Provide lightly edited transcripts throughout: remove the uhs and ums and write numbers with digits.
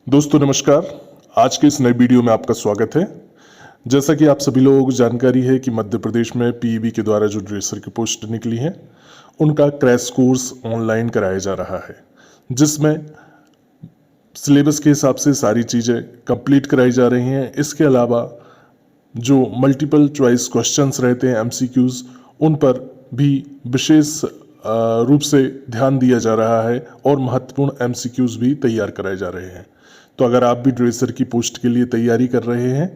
दोस्तों नमस्कार। आज के इस नए वीडियो में आपका स्वागत है। जैसा कि आप सभी लोगों को जानकारी है कि मध्य प्रदेश में पीईबी के द्वारा जो ड्रेसर की पोस्ट निकली है उनका क्रैश कोर्स ऑनलाइन कराया जा रहा है, जिसमें सिलेबस के हिसाब से सारी चीज़ें कंप्लीट कराई जा रही हैं। इसके अलावा जो मल्टीपल चॉइस क्वेश्चंस रहते हैं एमसीक्यूज, उन पर भी विशेष रूप से ध्यान दिया जा रहा है और महत्वपूर्ण एमसीक्यूज भी तैयार कराए जा रहे हैं। तो अगर आप भी ड्रेसर की पोस्ट के लिए तैयारी कर रहे हैं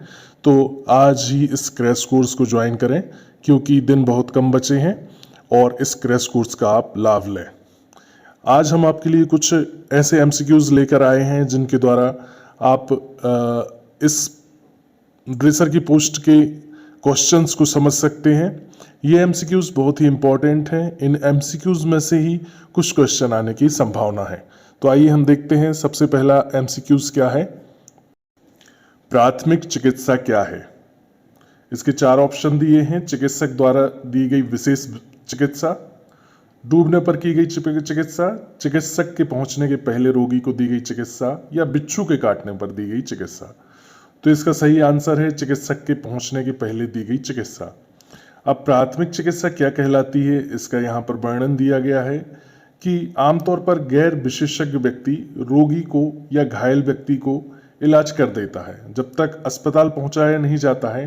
तो आज ही इस क्रैश कोर्स को ज्वाइन करें, क्योंकि दिन बहुत कम बचे हैं और इस क्रैश कोर्स का आप लाभ लें। आज हम आपके लिए कुछ ऐसे एमसीक्यूज लेकर आए हैं जिनके द्वारा आप इस ड्रेसर की पोस्ट के क्वेश्चंस को समझ सकते हैं। ये एमसीक्यूज बहुत ही इंपॉर्टेंट हैं। इन एमसीक्यूज में से ही कुछ क्वेश्चन आने की संभावना है। तो आइए हम देखते हैं। सबसे पहला एमसीक्यूज क्या है, प्राथमिक चिकित्सा क्या है। इसके 4 ऑप्शन दिए हैं। चिकित्सक द्वारा दी गई विशेष चिकित्सा, डूबने पर की गई चिकित्सा, चिकित्सक के पहुंचने के पहले रोगी को दी गई चिकित्सा, या बिच्छू के काटने पर दी गई चिकित्सा। तो इसका सही आंसर है चिकित्सक के पहुंचने के पहले दी गई चिकित्सा। अब प्राथमिक चिकित्सा क्या कहलाती है, इसका यहाँ पर वर्णन दिया गया है कि आमतौर पर गैर विशेषज्ञ व्यक्ति रोगी को या घायल व्यक्ति को इलाज कर देता है। जब तक अस्पताल पहुंचाया नहीं जाता है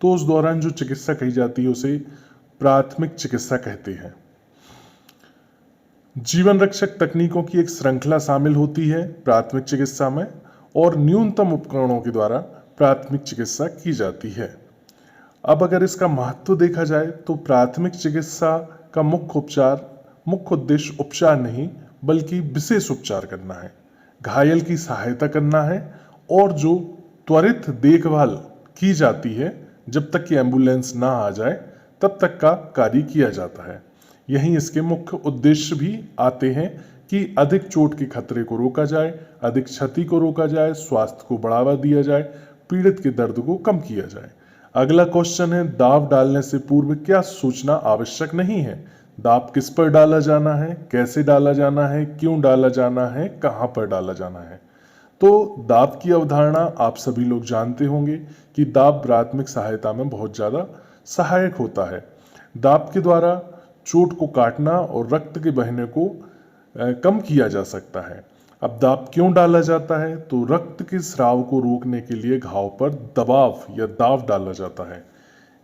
तो उस दौरान जो चिकित्सा कही जाती है उसे प्राथमिक चिकित्सा कहते हैं। जीवन रक्षक तकनीकों की एक श्रृंखला शामिल होती है प्राथमिक चिकित्सा में, और न्यूनतम उपकरणों के द्वारा प्राथमिक चिकित्सा की जाती है। अब अगर इसका महत्व देखा जाए तो प्राथमिक चिकित्सा का मुख्य उद्देश्य उपचार नहीं बल्कि विशेष उपचार करना है, घायल की सहायता करना है, और जो त्वरित देखभाल की जाती है जब तक कि एम्बुलेंस ना आ जाए तब तक का कार्य किया जाता है। यहीं इसके मुख्य उद्देश्य भी आते हैं कि अधिक चोट के खतरे को रोका जाए, अधिक क्षति को रोका जाए, स्वास्थ्य को बढ़ावा दिया जाए, पीड़ित के दर्द को कम किया जाए। अगला क्वेश्चन है, दाव डालने से पूर्व क्या सूचना आवश्यक नहीं है। दाव किस पर डाला जाना है, कैसे डाला जाना है, क्यों डाला जाना है, कहां पर डाला जाना है। तो दाव की अवधारणा आप सभी लोग जानते होंगे कि दाव प्राथमिक सहायता में बहुत ज्यादा सहायक होता है। दाव के द्वारा चोट को काटना और रक्त के बहने को कम किया जा सकता है। अब दाव क्यों डाला जाता है, तो रक्त के स्राव को रोकने के लिए घाव पर दबाव या दाव डाला जाता है।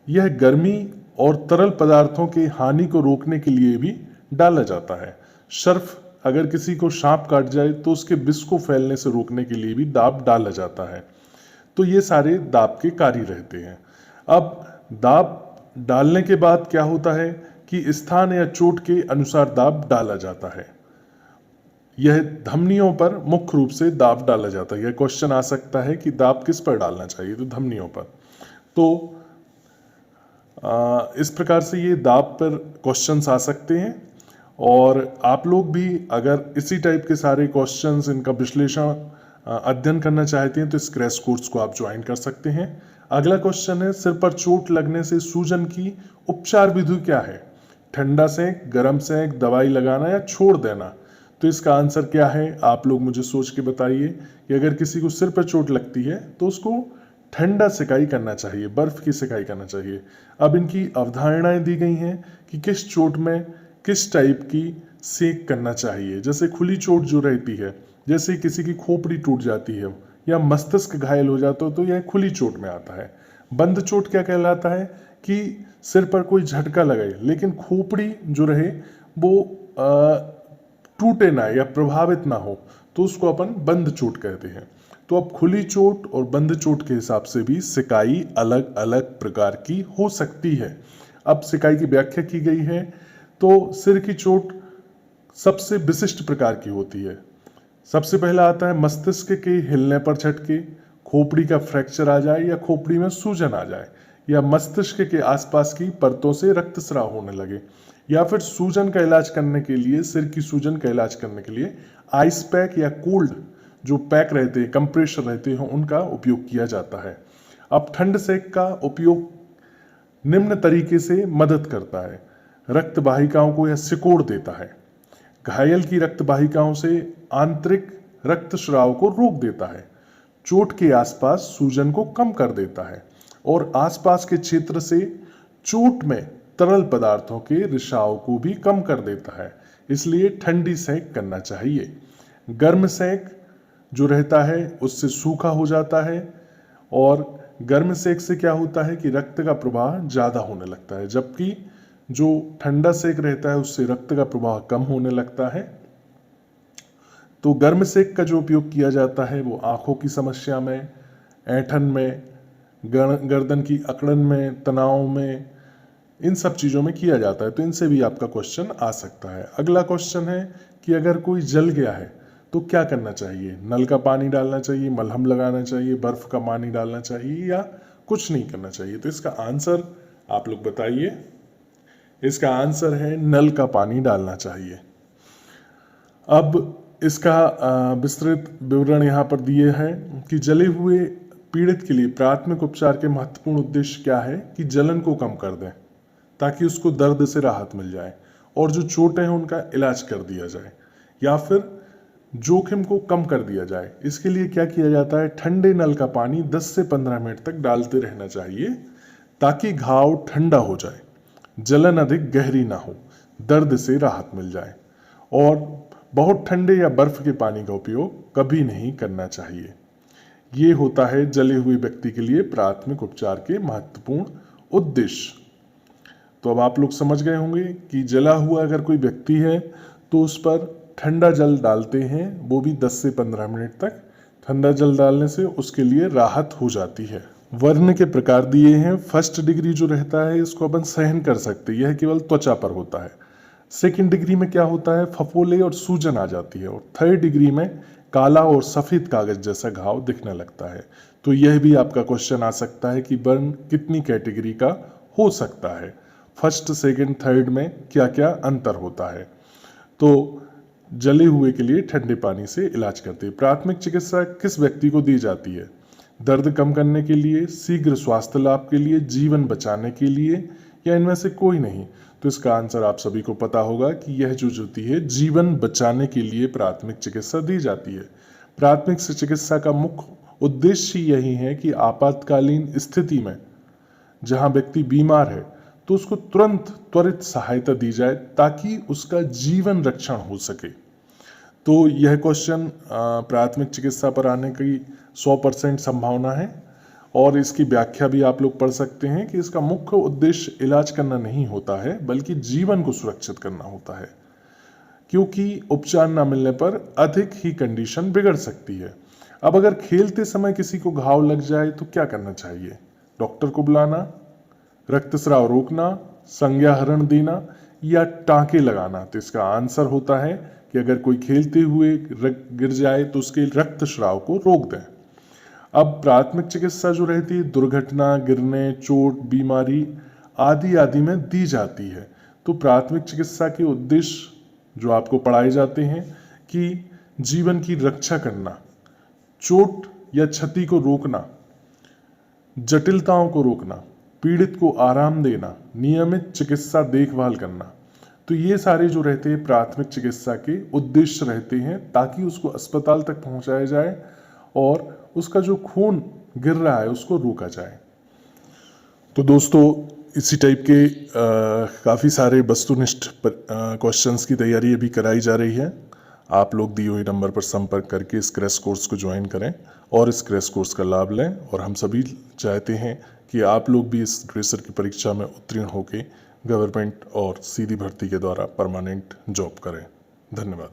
यह गर्मी और तरल पदार्थों की हानि को रोकने के लिए भी डाला जाता है। सर्फ, अगर किसी को सांप काट जाए तो उसके विष को फैलने से रोकने के लिए भी दाव डाला जाता है। तो ये सारे दाव के कार्य रहते हैं। अब दाव डालने के बाद क्या होता है कि स्थान या चोट के अनुसार दाव डाला जाता है। यह धमनियों पर मुख्य रूप से दाव डाला जाता है। यह क्वेश्चन आ सकता है कि दाव किस पर डालना चाहिए, तो धमनियों पर। तो इस प्रकार से ये दाव पर क्वेश्चंस आ सकते हैं, और आप लोग भी अगर इसी टाइप के सारे क्वेश्चंस, इनका विश्लेषण अध्ययन करना चाहते हैं तो इस क्रैश कोर्स को आप ज्वाइन कर सकते हैं। अगला क्वेश्चन है, सिर पर चोट लगने से सूजन की उपचार विधि क्या है। ठंडा सेंक, गर्म सेंक, दवाई लगाना या छोड़ देना। तो इसका आंसर क्या है, आप लोग मुझे सोच के बताइए कि अगर किसी को सिर पर चोट लगती है तो उसको ठंडा सिकाई करना चाहिए, बर्फ की सिकाई करना चाहिए। अब इनकी अवधारणाएं दी गई हैं कि किस चोट में किस टाइप की सेक करना चाहिए। जैसे खुली चोट जो रहती है, जैसे किसी की खोपड़ी टूट जाती है या मस्तिष्क घायल हो जाता है तो यह खुली चोट में आता है। बंद चोट क्या कहलाता है कि सिर पर कोई झटका लगाए लेकिन खोपड़ी जो रहे वो टूटे ना या प्रभावित ना हो, तो उसको अपन बंद चोट कहते हैं। तो अब खुली चोट और बंद चोट के हिसाब से भी सिकाई अलग अलग प्रकार की हो सकती है। अब सिकाई की व्याख्या की गई है तो सिर की चोट सबसे विशिष्ट प्रकार की होती है। सबसे पहला आता है मस्तिष्क के हिलने पर झटके, खोपड़ी का फ्रैक्चर आ जाए या खोपड़ी में सूजन आ जाए, या मस्तिष्क के आसपास की परतों से रक्तस्राव होने लगे, या फिर सूजन का इलाज करने के लिए, सिर की सूजन का इलाज करने के लिए आइस पैक या कोल्ड जो पैक रहते हैं, कंप्रेशर रहते हैं, उनका उपयोग किया जाता है। अब ठंड सेक का उपयोग निम्न तरीके से मदद करता है। रक्त वाहिकाओं को यह सिकोड़ देता है। घायल की रक्त वाहिकाओं से आंतरिक रक्त स्राव को रोक देता है, चोट के आसपास सूजन को कम कर देता है और आसपास के क्षेत्र से चोट में तरल पदार्थों के रिसाव को भी कम कर देता है। इसलिए ठंडी सेक करना चाहिए। गर्म सेक जो रहता है उससे सूखा हो जाता है और गर्म सेक से क्या होता है कि रक्त का प्रवाह ज़्यादा होने लगता है, जबकि जो ठंडा सेक रहता है उससे रक्त का प्रवाह कम होने लगता है। तो गर्म सेक का जो उपयोग किया जाता है वो आंखों की समस्या में, ऐंठन में, गर्दन की अकड़न में, तनाव में, इन सब चीज़ों में किया जाता है। तो इनसे भी आपका क्वेश्चन आ सकता है। अगला क्वेश्चन है कि अगर कोई जल गया है तो क्या करना चाहिए? नल का पानी डालना चाहिए, मलहम लगाना चाहिए, बर्फ का पानी डालना चाहिए या कुछ नहीं करना चाहिए? तो इसका आंसर आप लोग बताइए। इसका आंसर है नल का पानी डालना चाहिए। अब इसका विस्तृत विवरण यहाँ पर दिए हैं कि जले हुए पीड़ित के लिए प्राथमिक उपचार के महत्वपूर्ण उद्देश्य क्या है कि जलन को कम कर दें ताकि उसको दर्द से राहत मिल जाए और जो चोटें हैं उनका इलाज कर दिया जाए या फिर जोखिम को कम कर दिया जाए। इसके लिए क्या किया जाता है? ठंडे नल का पानी 10 से 15 मिनट तक डालते रहना चाहिए ताकि घाव ठंडा हो जाए, जलन अधिक गहरी ना हो, दर्द से राहत मिल जाए। और बहुत ठंडे या बर्फ के पानी का उपयोग कभी नहीं करना चाहिए। ये होता है जले हुए व्यक्ति के लिए प्राथमिक उपचार के महत्वपूर्ण उद्देश्य। तो अब आप लोग समझ गए होंगे कि जला हुआ अगर कोई व्यक्ति है तो उस पर ठंडा जल डालते हैं, वो भी 10 से 15 मिनट तक। ठंडा जल डालने से उसके लिए राहत हो जाती है। वर्ण के प्रकार दिए हैं। फर्स्ट डिग्री जो रहता है इसको अपन सहन कर सकते हैं, यह केवल त्वचा पर होता है। सेकंड डिग्री में क्या होता है? फफोले और सूजन आ जाती है। और थर्ड डिग्री में काला और सफेद कागज जैसा घाव दिखने लगता है। तो यह भी आपका क्वेश्चन आ सकता है कि बर्न कितनी कैटेगरी का हो सकता है, फर्स्ट, सेकंड, थर्ड में क्या क्या अंतर होता है। तो जले हुए के लिए ठंडे पानी से इलाज करते हैं। प्राथमिक चिकित्सा किस व्यक्ति को दी जाती है? दर्द कम करने के लिए, शीघ्र स्वास्थ्य लाभ के लिए, जीवन बचाने के लिए या इनमें से कोई नहीं? तो इसका आंसर आप सभी को पता होगा कि यह जो होती है जीवन बचाने के लिए प्राथमिक चिकित्सा दी जाती है। प्राथमिक चिकित्सा का मुख्य उद्देश्य यही है कि आपातकालीन स्थिति में जहां व्यक्ति बीमार है तो उसको तुरंत त्वरित सहायता दी जाए ताकि उसका जीवन रक्षण हो सके। तो यह क्वेश्चन प्राथमिक चिकित्सा पर आने की 100% संभावना है और इसकी व्याख्या भी आप लोग पढ़ सकते हैं कि इसका मुख्य उद्देश्य इलाज करना नहीं होता है बल्कि जीवन को सुरक्षित करना होता है, क्योंकि उपचार न मिलने पर अधिक ही कंडीशन बिगड़ सकती है। अब अगर खेलते समय किसी को घाव लग जाए तो क्या करना चाहिए? डॉक्टर को बुलाना, रक्तस्राव रोकना, संज्ञाहरण देना या टांके लगाना? तो इसका आंसर होता है कि अगर कोई खेलते हुए गिर जाए तो उसके रक्तस्राव को रोक दें। अब प्राथमिक चिकित्सा जो रहती है दुर्घटना, गिरने, चोट, बीमारी आदि में दी जाती है। तो प्राथमिक चिकित्सा के उद्देश्य जो आपको पढ़ाए जाते हैं कि जीवन की रक्षा करना, चोट या क्षति को रोकना, जटिलताओं को रोकना, पीड़ित को आराम देना, नियमित चिकित्सा देखभाल करना। तो ये सारे जो रहते हैं प्राथमिक चिकित्सा के उद्देश्य रहते हैं ताकि उसको अस्पताल तक पहुंचाया जाए और उसका जो खून गिर रहा है उसको रोका जाए। तो दोस्तों इसी टाइप के काफ़ी सारे वस्तुनिष्ठ क्वेश्चंस की तैयारी अभी कराई जा रही है। आप लोग दिए हुए नंबर पर संपर्क करके इस क्रैश कोर्स को ज्वाइन करें और इस क्रैश कोर्स का लाभ लें। और हम सभी चाहते हैं कि आप लोग भी इस ड्रेसर की परीक्षा में उत्तीर्ण होकर गवर्नमेंट और सीधी भर्ती के द्वारा परमानेंट जॉब करें। धन्यवाद।